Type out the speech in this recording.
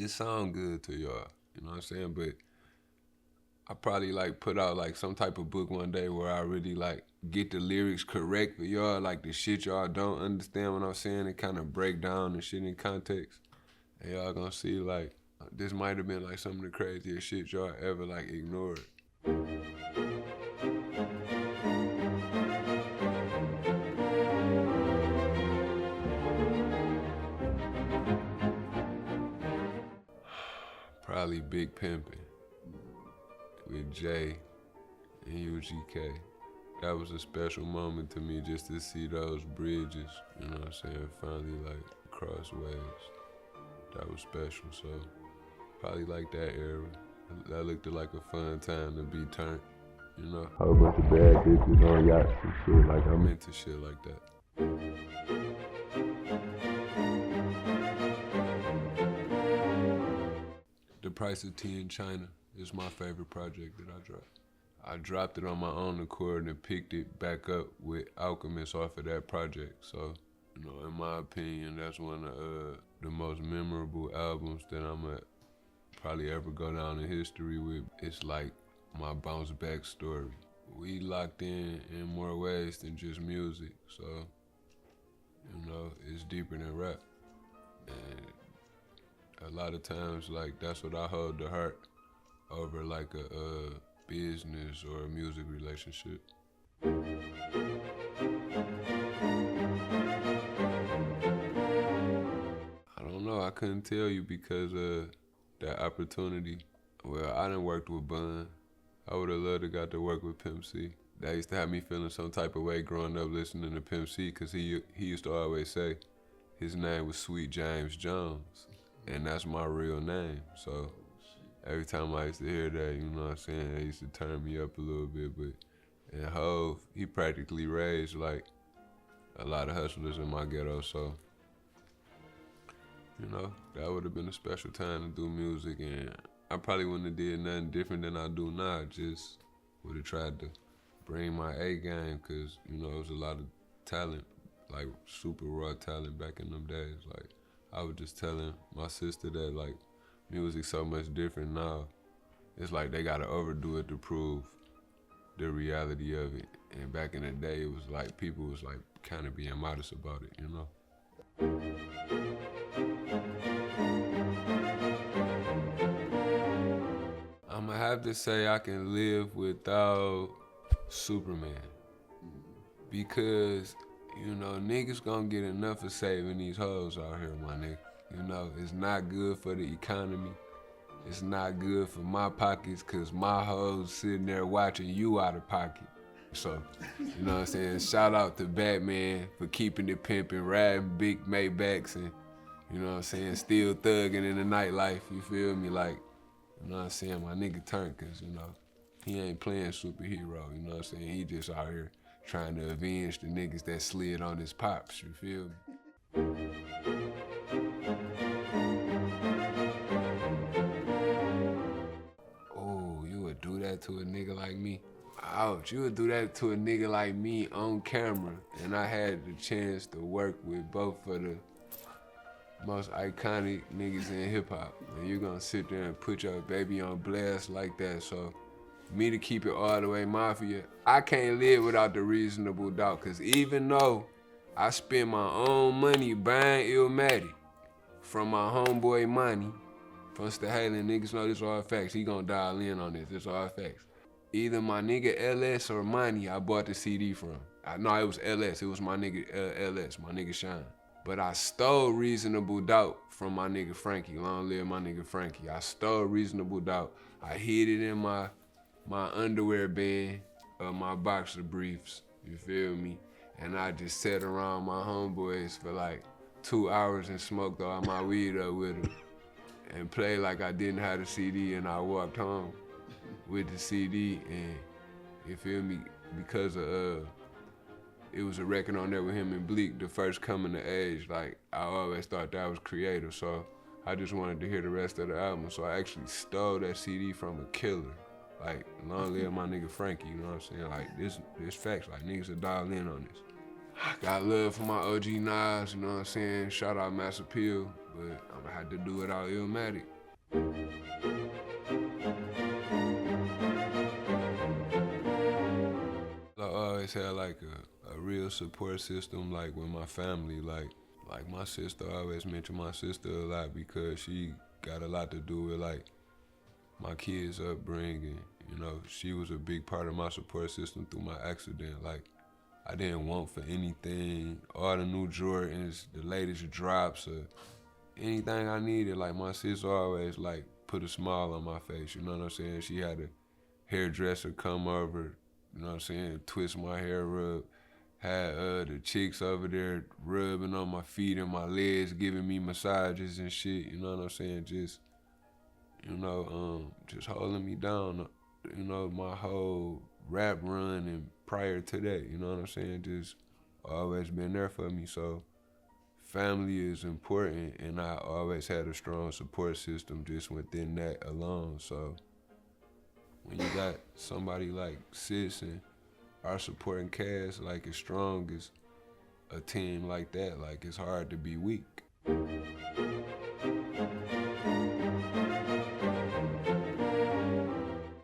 just sound good to y'all. You know what I'm saying? But I probably like put out like some type of book one day where I really like get the lyrics correct for y'all, like the shit y'all don't understand what I'm saying, and kind of break down the shit in context. And y'all gonna see like, this might have been like some of the craziest shit y'all ever like ignored. Probably Big Pimpin' with Jay and UGK. That was a special moment to me just to see those bridges, you know what I'm saying, finally like cross waves. That was special, so probably like that era. That looked like a fun time to be turned, you know? A whole bunch of bad bitches on yachts and shit, like I'm into shit like that. The Price of Tea in China is my favorite project that I dropped. I dropped it on my own accord and picked it back up with Alchemist off of that project. So, you know, in my opinion, that's one of the most memorable albums that I'm gonna probably ever go down in history with. It's like my bounce back story. We locked in more ways than just music. So, you know, it's deeper than rap. And a lot of times, like, that's what I hold the heart over like a business or a music relationship. I don't know, I couldn't tell you because of that opportunity. Well, I done worked with Bun. I would've loved to got to work with Pimp C. That used to have me feeling some type of way growing up listening to Pimp C, cause he used to always say his name was Sweet James Jones, and that's my real name. So every time I used to hear that, you know what I'm saying, it used to turn me up a little bit. But and Hov, he practically raised like a lot of hustlers in my ghetto, so you know, that would have been a special time to do music, and I probably wouldn't have did nothing different than I do now. I just would have tried to bring my A game, cause you know, it was a lot of talent, like super raw talent back in them days. Like I was just telling my sister that like music's so much different now. It's like they gotta overdo it to prove the reality of it. And back in the day, it was like people was like kind of being modest about it, you know? I'ma have to say I can live without Superman. Because, you know, niggas gonna get enough of saving these hoes out here, my nigga. You know, it's not good for the economy. It's not good for my pockets, cause my hoes sitting there watching you out of pocket. So, you know what I'm saying? Shout out to Batman for keeping it pimping, riding big Maybachs and, you know what I'm saying, still thugging in the nightlife, you feel me? Like, you know what I'm saying? My nigga turned, cause, you know, he ain't playing superhero, you know what I'm saying? He just out here trying to avenge the niggas that slid on his pops, you feel me? Oh, you would do that to a nigga like me? Ouch, you would do that to a nigga like me on camera, and I had the chance to work with both of the most iconic niggas in hip hop. And you're gonna sit there and put your baby on blast like that, so me to keep it all the way mafia, I can't live without the Reasonable Doubt, cause even though I spend my own money buying Illmatic from my homeboy Money, from Stahalin, niggas know this all facts, he gonna dial in on this all facts. Either my nigga LS or Money I bought the CD from. No, it was LS, it was my nigga LS, my nigga Shine. But I stole Reasonable Doubt from my nigga Frankie, long live my nigga Frankie. I stole Reasonable Doubt, I hid it in my underwear band, my boxer briefs, you feel me? And I just sat around my homeboys for like 2 hours and smoked all my weed up with them and played like I didn't have the CD, and I walked home with the CD, and you feel me? Because of, it was a record on there with him and Bleak, the first coming to age. Like, I always thought that was creative, so I just wanted to hear the rest of the album, so I actually stole that CD from a killer. Like, long live my nigga Frankie, you know what I'm saying? Like, this facts, like, niggas are dial in on this. Got love for my OG Nas, you know what I'm saying? Shout out Mass Appeal, but I'm gonna have to do it all Illmatic. I always had like a real support system, like with my family. Like my sister, I always mention my sister a lot because she got a lot to do with like my kids' upbringing. You know, she was a big part of my support system through my accident. Like, I didn't want for anything, all the new Jordans, the latest drops, or anything I needed. Like, my sister always like put a smile on my face. You know what I'm saying? She had a hairdresser come over, you know what I'm saying, twist my hair up. Had the chicks over there rubbing on my feet and my legs, giving me massages and shit. You know what I'm saying? Just holding me down, you know, my whole rap run and prior to that, you know what I'm saying? Just always been there for me. So family is important, and I always had a strong support system just within that alone. So when you got somebody like Sis and our supporting cast like as strong as a team like that, like it's hard to be weak.